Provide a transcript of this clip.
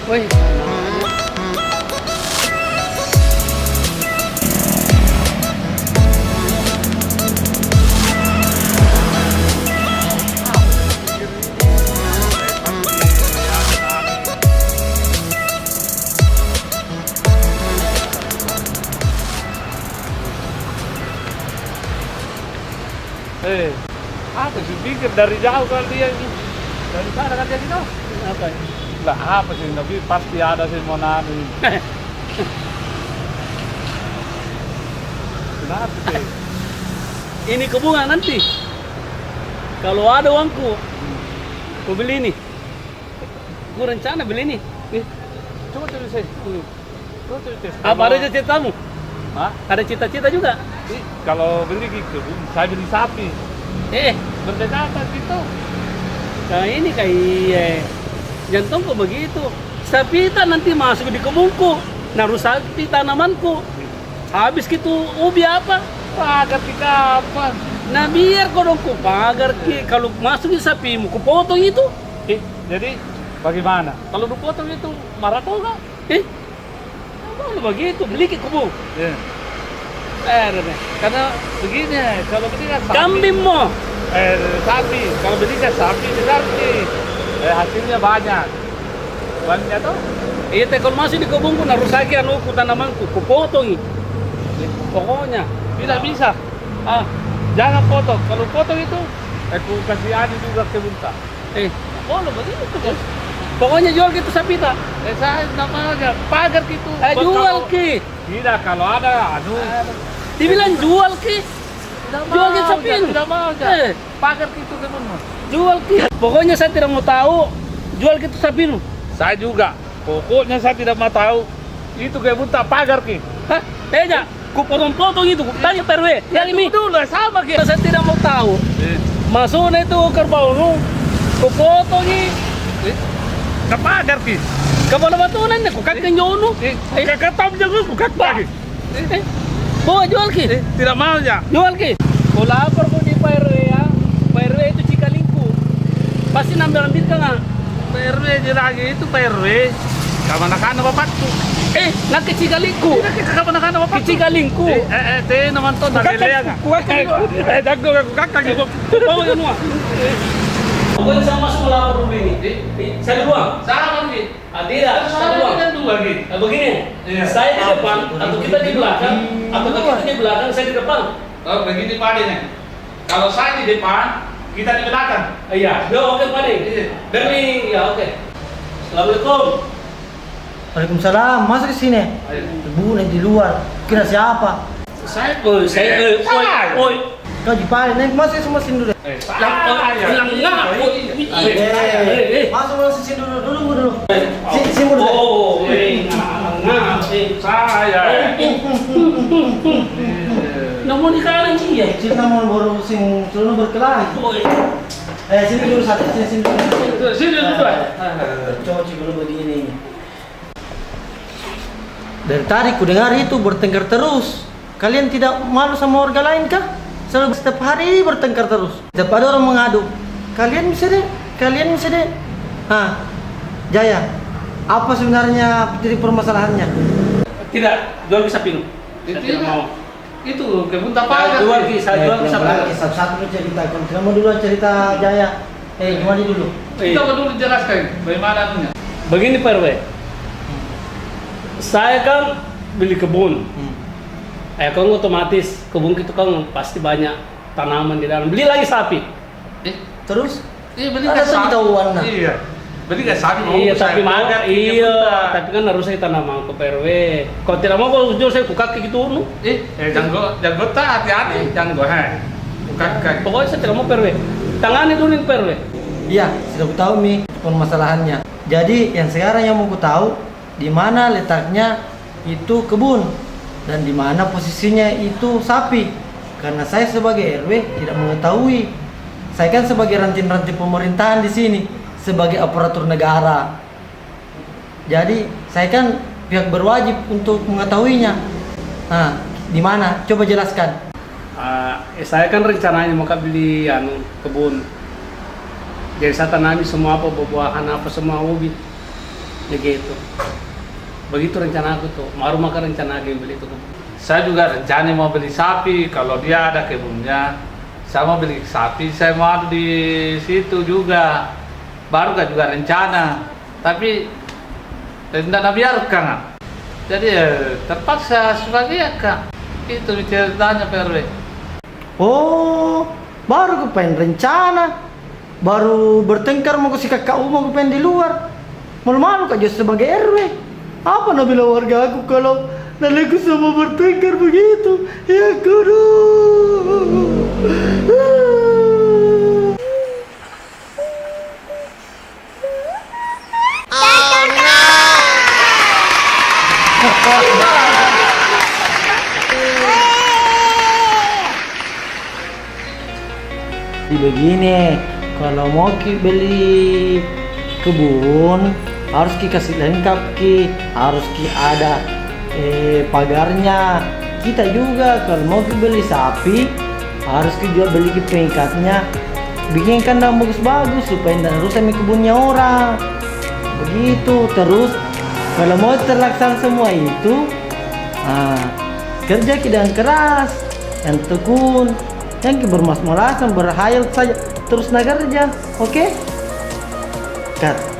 Woi. Apa sih pikir dari jauh kan dia ini? Dari sana kan dia gitu? Apa ya? Lah apa sih? Tapi pasti ada sih mau nani. Kenapa sih? Ini kebunga nanti. Kalau ada uangku, aku beli ini. Aku rencana beli ini. Coba tulis saya. Coba tulis. Apa ada cita-citamu? Hah? Ada cita-cita juga? Kalau beli gitu, saya beli sapi. Berdekatan gitu. Nah ini kayak jantung kok begitu. Sapi kita nanti masuk di kebunku, narusak di tanamanku. Habis gitu ubi apa? Pagar kita apa? Nah biar kau dong ku pagar ki. Kalau masuk di sapimu, ku potong itu. Jadi bagaimana? Kalau dipotong itu marah kau nggak? Kalau begitu beli ke kebun. Karena begini, kalau beli kan sapi. Kambing mo. Sapi, kalau beli kan sapi besar nih. Hasilnya banyak. Banyak tuh. Iya teh kalau masuk di kebunku narusaki anuku tanamanku, ku potong. Pokoknya Tidak bisa. Jangan potong. Kalau potong itu, aku kasih adi juga ke bunta. Kalau begitu kan. Pokoknya jual gitu sapi tak? Saya namanya pagar gitu. Jual ki. Tidak, kalau ada Dibilang jual ki. Jual gitu sapi. Tidak mau aja. Pagar gitu ke bunta. Jual ki. Pokoknya saya tidak mau tahu. Jual gitu sapi nu. Saya juga. Pokoknya saya tidak mau tahu. Itu ke bunta pagar ki. Hah? Eja, ku potong-potong itu. Ku tanya perwe. Yang ini. Dulu sama ki. Saya tidak mau tahu. Masuknya itu kerbau nu. Ku potong ini. Ke pagar ki. Kapan batunan ku kakek jono. Kakak tahu jago ku kakak lagi. Bawa jual ki. Tidak mau ya. Jual ki. Kau lapor kau di Pak RW ya. Pak RW itu Cikalingku. Pasti ambil kan nggak? PRW lagi itu PRW. Kapan-kapan bapakku. Nak ke Cikalingku. Kapan-kapan bapakku. Ke Cikalingku. Teh nonton dari Lea. Jago aku kakak gitu. Bawa yang nuah. Pokoknya saya masuk melapor dulu ini. Saya duluan. Sama nih. Tidak, saya duluan. Kan dulu lagi. Begini, saya di depan, atau kita di belakang, atau kita di belakang, saya di depan. Oh begini Pak nih. Kalau saya di depan, kita di belakang. Iya, oke Pak Ade. Berni, ya oke. Assalamualaikum. Waalaikumsalam, masuk ke sini. Bu, di luar. Kira siapa? Saya Kau jipali, naik masuk semua sini dulu. Hilang nggak? Masuk sini dulu. Sini dulu. saya. Namun ikan ya. Sini namun baru sing celana berkelari. Sini dulu satu, sini dulu. Sini dulu. Coci dulu begini. Dari tadi ku dengar itu bertengkar terus. Kalian tidak malu sama warga lain kah? Selalu setiap hari bertengkar terus. Setiap ada orang mengadu. Kalian bisa deh. Jaya, apa sebenarnya jadi permasalahannya? Tidak, jual bisa pinu. Tidak mau. Itu kebun tapak. Jual bisa, jual bisa. Satu-satu cerita. Kamu dulu cerita Jaya. Gimana dulu? Kita dulu jelaskan bagaimana anunya. Begini Pak RW. Saya kan beli kebun. Kan otomatis kebun itu kan pasti banyak tanaman di dalam. Beli lagi sapi. Terus? Beli ada sapi tahuan. Iya. Beli nggak sapi? Iya, tapi pagar. Iya, tapi kan harus saya tanaman ke PRW. Kalau tidak mau kalau jual saya kukak gitu nu. Jangan tak hati-hati, jangan kukak. Pokoknya saya tidak mau PRW. Tangani dulu yang PRW. Iya, sudah ku tahu Mi permasalahannya. Jadi yang sekarang yang mau ku tahu di mana letaknya itu kebun dan di mana posisinya itu sapi. Karena saya sebagai RW tidak mengetahui. Saya kan sebagai ranting-ranting pemerintahan di sini, sebagai aparatur negara. Jadi saya kan pihak berwajib untuk mengetahuinya. Nah, di mana? Coba jelaskan. Saya kan rencananya mau beli kebun. Jadi saya tanami semua apa buah-buahan apa semua ubi. begitu. Begitu rencana aku tuh, baru makan rencana aku yang beli itu. Saya juga rencana mau beli sapi. Kalau dia ada kebunnya, saya mau beli sapi. Saya mau ada di situ juga. Baru kan juga rencana. Tapi tidak biarkan. Jadi terpaksa sebagai Kak. Itu ceritanya Pak RW. Oh, baru ku pengen rencana. Baru bertengkar mau si kakak mau ku pengen di luar. Malu-malu kak Jos sebagai RW. Apa nak bilang warga aku kalau naleku sama bertengkar begitu? Ya kudu. Jadi begini, kalau mau beli kebun harus kasih lengkap harus ada pagarnya. Kita juga kalau mau beli sapi harus juga beli pengikatnya, bikin kandang bagus-bagus supaya tidak rusak kebunnya orang. Begitu terus kalau mau terlaksana semua itu, kerja dengan keras, yang tekun, yang bermas-malasan, berhayal saja terus kerja, oke? Cut.